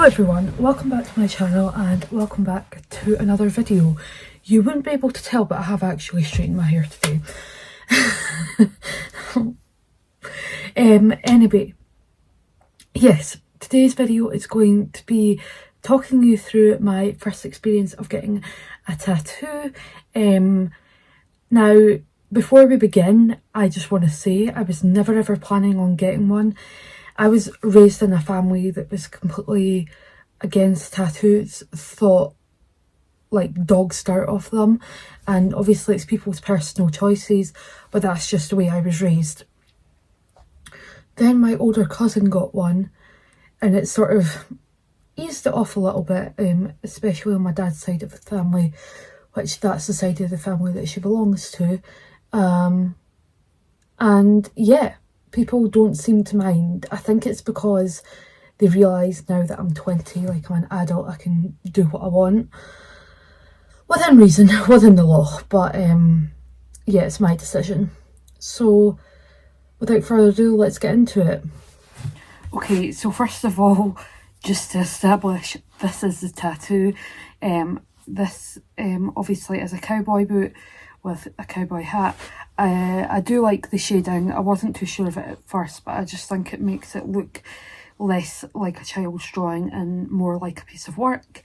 Hello everyone, welcome back to my channel and welcome back to another video. You wouldn't be able to tell, but I have actually straightened my hair today. Anyway, yes, today's video is going to be talking you through my first experience of getting a tattoo. Now, before we begin, I just want to say I was never ever planning on getting one. I was raised in a family that was completely against tattoos, thought like dogs start off them, and obviously it's people's personal choices, but that's just the way I was raised. Then my older cousin got one and it sort of eased it off a little bit, especially on my dad's side of the family, which that's the side of the family that she belongs to. And yeah, people don't seem to mind. I think it's because they realise now that I'm 20, like I'm an adult, I can do what I want. Within reason, within the law, but yeah, it's my decision. So without further ado, let's get into it. Okay, so first of all, just to establish, this is the tattoo. This obviously is a cowboy boot with a cowboy hat. I do like the shading. I wasn't too sure of it at first, but I just think it makes it look less like a child's drawing and more like a piece of work.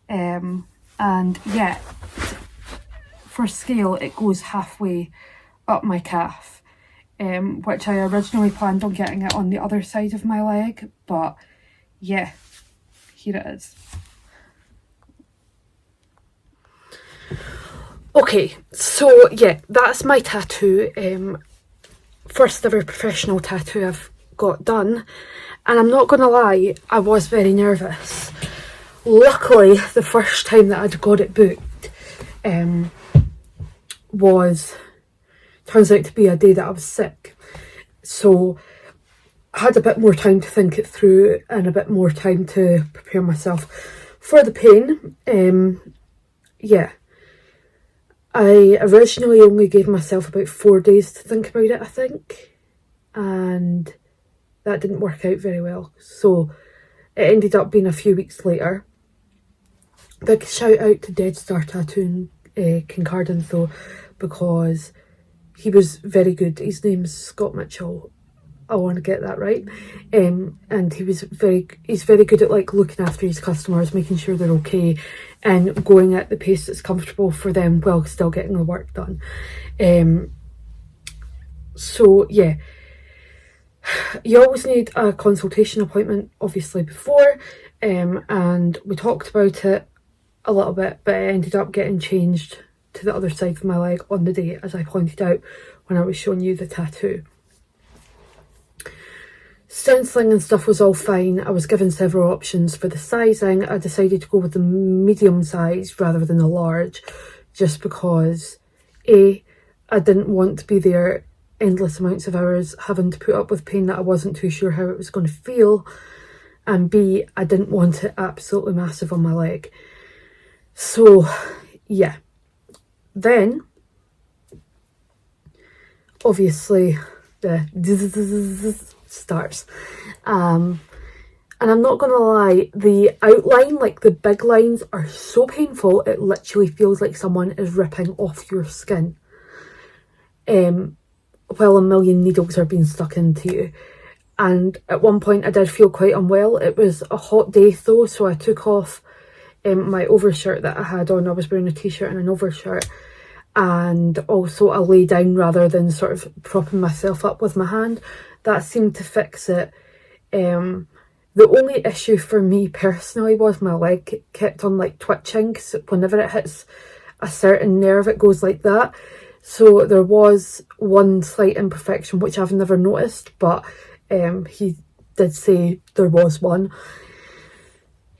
And yeah, for scale, it goes halfway up my calf, which I originally planned on getting it on the other side of my leg, but yeah, here it is. Okay, so yeah, that's my tattoo. First ever professional tattoo I've got done, and I'm not gonna lie, I was very nervous. Luckily, the first time that I'd got it booked turns out to be a day that I was sick, so I had a bit more time to think it through and a bit more time to prepare myself for the pain. Yeah, I originally only gave myself about 4 days to think about it, I think, and that didn't work out very well, so it ended up being a few weeks later. Big shout out to Dead Star Tattoo in Kincardine though, because he was very good. His name's Scott Mitchell, I want to get that right, and he's very good at like looking after his customers, making sure they're okay and going at the pace that's comfortable for them while still getting the work done. So yeah, you always need a consultation appointment obviously before, and we talked about it a little bit, but it ended up getting changed to the other side of my leg on the day, as I pointed out when I was showing you the tattoo. Stenciling and stuff was all fine. I was given several options for the sizing. I decided to go with the medium size rather than a large, just because A, I didn't want to be there endless amounts of hours having to put up with pain that I wasn't too sure how it was going to feel, and B, I didn't want it absolutely massive on my leg. So yeah, then obviously the starts, and I'm not gonna lie, the outline, like the big lines, are so painful it literally feels like someone is ripping off your skin, while a million needles are being stuck into you. And at one point I did feel quite unwell. It was a hot day though, so I took off my overshirt that I had on. I was wearing a t-shirt and an overshirt, and also I lay down rather than sort of propping myself up with my hand. That seemed to fix it. The only issue for me personally was my leg kept on like twitching, because whenever it hits a certain nerve it goes like that. So there was one slight imperfection which I've never noticed, but he did say there was one.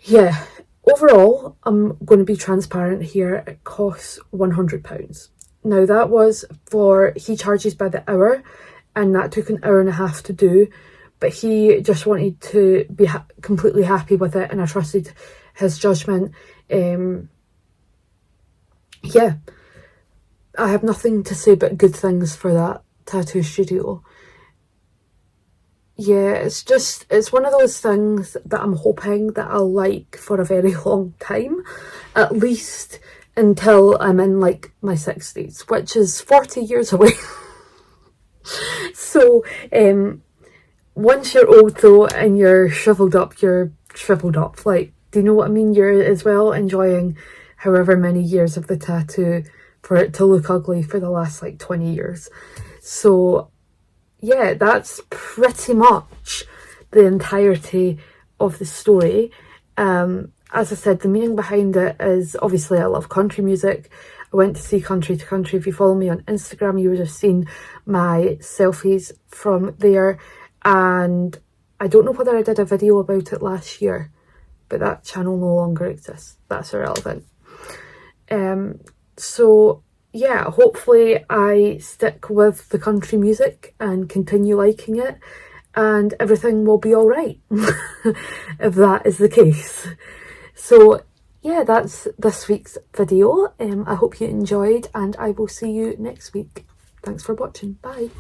Yeah, overall, I'm going to be transparent here, it costs £100. Now that was for, he charges by the hour, and that took an hour and a half to do, but he just wanted to be completely happy with it, and I trusted his judgment. Yeah, I have nothing to say but good things for that tattoo studio. yeah, it's one of those things that I'm hoping that I'll like for a very long time, at least until I'm in like my 60s, which is 40 years away. So once you're old though and you're shriveled up, you're shriveled up. Like, do you know what I mean? You're as well enjoying however many years of the tattoo for it to look ugly for the last like 20 years. So yeah, that's pretty much the entirety of the story. As I said, the meaning behind it is obviously I love country music. I went to see Country to Country. If you follow me on Instagram, you would have seen my selfies from there. And I don't know whether I did a video about it last year, but that channel no longer exists. That's irrelevant. So yeah, hopefully I stick with the country music and continue liking it, and everything will be all right if that is the case. So yeah, that's this week's video. I hope you enjoyed, and I will see you next week. Thanks for watching. Bye.